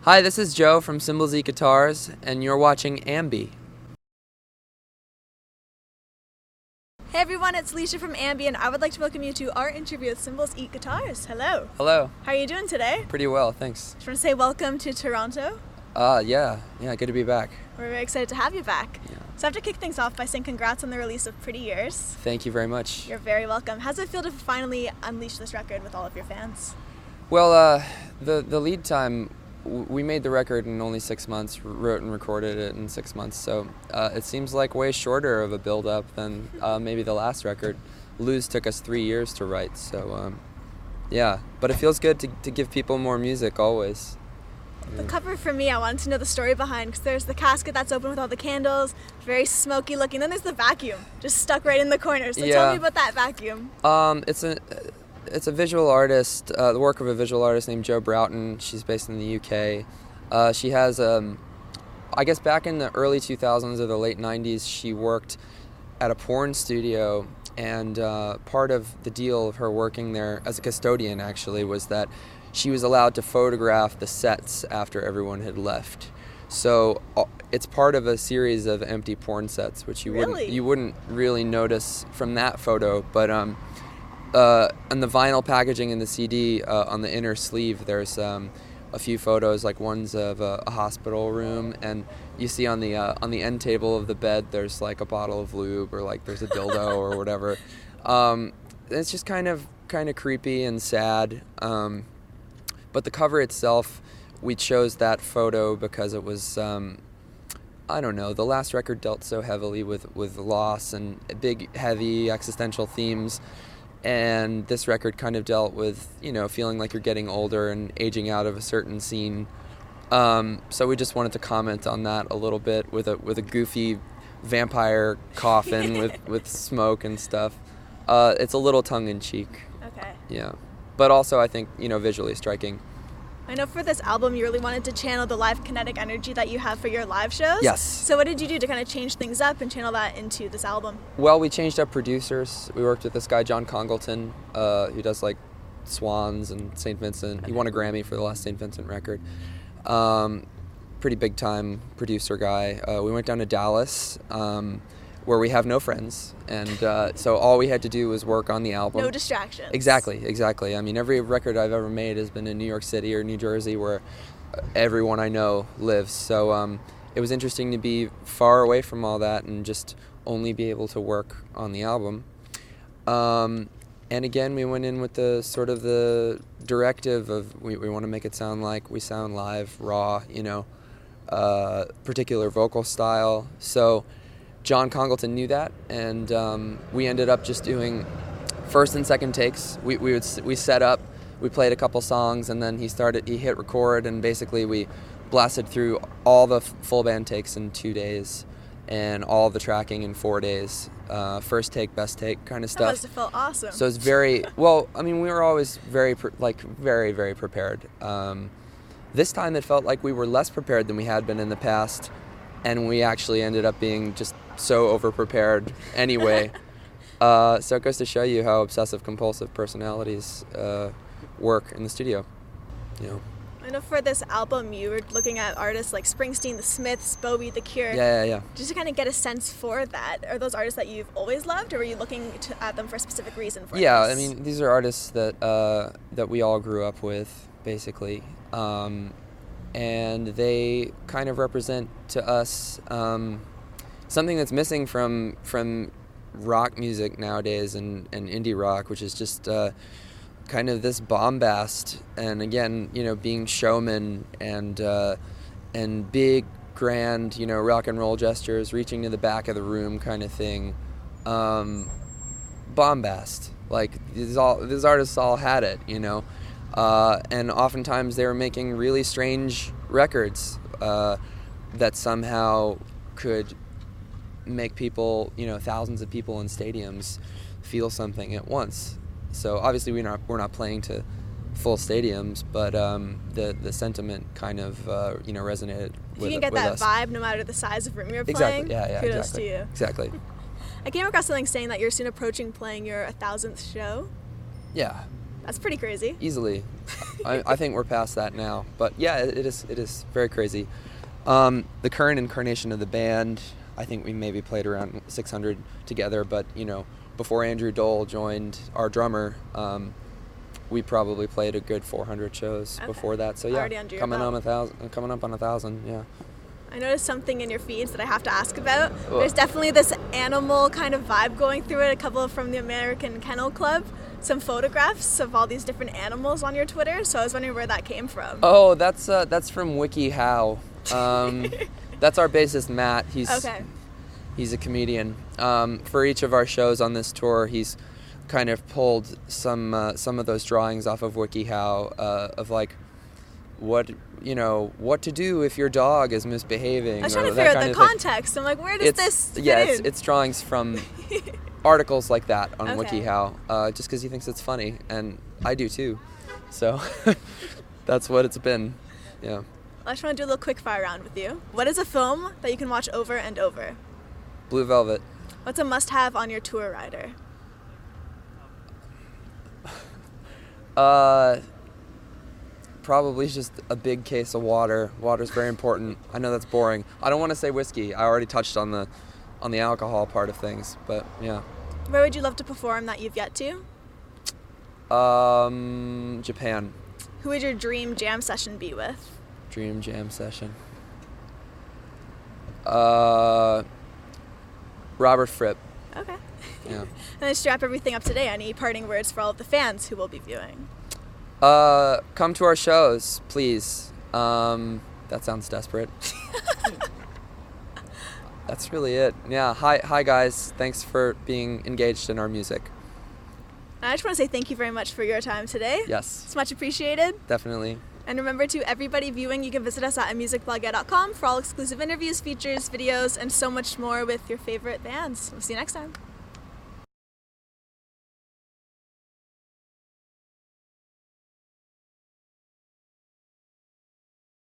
Hi, this is Joe from Cymbals Eat Guitars, and you're watching AMBY. Hey everyone, it's Leisha from AMBY, and I would like to welcome you to our interview with Cymbals Eat Guitars. Hello. Hello. How are you doing today? Pretty well, thanks. Just want to say welcome to Toronto. Yeah, good to be back. We're very excited to have you back. Yeah. So I have to kick things off by saying congrats on the release of Pretty Years. Thank you very much. You're very welcome. How does it feel to finally unleash this record with all of your fans? Well, the lead time, we made the record in only 6 months, wrote and recorded it in 6 months, so it seems like way shorter of a build-up than maybe the last record. Lose took us 3 years to write, so yeah, but it feels good to give people more music always. The cover for me, I wanted to know the story behind, because there's the casket that's open with all the candles, very smoky looking, then there's the vacuum, just stuck right in the corner, so tell me about that vacuum. It's a visual artist, the work of a visual artist named Jo Broughton. She's based in the UK. She has, I guess back in the early 2000s or the late 90s, she worked at a porn studio, and part of the deal of her working there as a custodian actually was that she was allowed to photograph the sets after everyone had left. So it's part of a series of empty porn sets, which you wouldn't really notice from that photo, but on the vinyl packaging in the CD, on the inner sleeve, there's a few photos, like one's of a hospital room, and you see on the end table of the bed, there's like a bottle of lube, or like there's a dildo or whatever. It's just kind of creepy and sad. But the cover itself, we chose that photo because it was, I don't know, the last record dealt so heavily with loss and big, heavy existential themes. And this record kind of dealt with, feeling like you're getting older and aging out of a certain scene. So we just wanted to comment on that a little bit with a goofy vampire coffin with smoke and stuff. It's a little tongue-in-cheek. Okay. Yeah. But also, I think, visually striking. I know for this album you really wanted to channel the live kinetic energy that you have for your live shows. Yes. So what did you do to kind of change things up and channel that into this album? Well, we changed up producers. We worked with this guy, John Congleton, who does like Swans and St. Vincent. He won a Grammy for the last St. Vincent record. Pretty big time producer guy. We went down to Dallas, where we have no friends, and so all we had to do was work on the album. No distractions. Exactly. I mean, every record I've ever made has been in New York City or New Jersey, where everyone I know lives. So it was interesting to be far away from all that and just only be able to work on the album. And again, we went in with the sort of the directive of we want to make it sound like we sound live, raw, particular vocal style. So John Congleton knew that, and we ended up just doing first and second takes. We set up, we played a couple songs, and then he hit record, and basically we blasted through all the full band takes in 2 days, and all the tracking in 4 days. First take, best take kind of stuff. That must have felt awesome. So it's very, well, I mean, we were always very, very prepared. This time it felt like we were less prepared than we had been in the past, and we actually ended up being just so over-prepared anyway. So it goes to show you how obsessive-compulsive personalities work in the studio. I know for this album you were looking at artists like Springsteen, The Smiths, Bowie, The Cure. Yeah. Just to kind of get a sense for that, are those artists that you've always loved, or were you looking at them for a specific reason for Yeah, this? I mean, these are artists that we all grew up with, basically. And they kind of represent to us something that's missing from rock music nowadays and indie rock, which is just kind of this bombast, and again, being showmen and big, grand, rock and roll gestures, reaching to the back of the room kind of thing. Bombast, like these artists all had it, and oftentimes they were making really strange records that somehow could make people, thousands of people in stadiums feel something at once. So obviously we're not playing to full stadiums, but the sentiment kind of resonated with us. You can get that vibe no matter the size of room you're exactly. playing. Yeah, Kudos exactly. to you. Exactly. I came across something saying that you're soon approaching playing your 1,000th show. Yeah. That's pretty crazy. Easily. I think we're past that now. But yeah, it is very crazy. The current incarnation of the band, I think we maybe played around 600 together, but before Andrew Dole joined, our drummer, we probably played a good 400 shows before that. So yeah, coming up on 1,000. Yeah. I noticed something in your feeds that I have to ask about. There's definitely this animal kind of vibe going through it. A couple from the American Kennel Club, some photographs of all these different animals on your Twitter. So I was wondering where that came from. Oh, that's from WikiHow. That's our bassist Matt. He's a comedian. For each of our shows on this tour, he's kind of pulled some of those drawings off of WikiHow of like what to do if your dog is misbehaving. I was trying to figure out the context. I'm like, where does this fit in? It's drawings from articles like that on WikiHow, just because he thinks it's funny, and I do too. So that's what it's been. Yeah. I just want to do a little quick fire round with you. What is a film that you can watch over and over? Blue Velvet. What's a must-have on your tour rider? Probably just a big case of water. Water's very important. I know that's boring. I don't want to say whiskey. I already touched on the alcohol part of things, but yeah. Where would you love to perform that you've yet to? Japan. Who would your dream jam session be with? Dream jam session. Robert Fripp. Okay. Yeah. And then to wrap everything up today, any parting words for all of the fans who will be viewing? Come to our shows, please. That sounds desperate. That's really it. Yeah. Hi guys. Thanks for being engaged in our music. And I just want to say thank you very much for your time today. Yes. It's much appreciated. Definitely. And remember, to everybody viewing, you can visit us at amusicblog.com for all exclusive interviews, features, videos, and so much more with your favorite bands. We'll see you next time.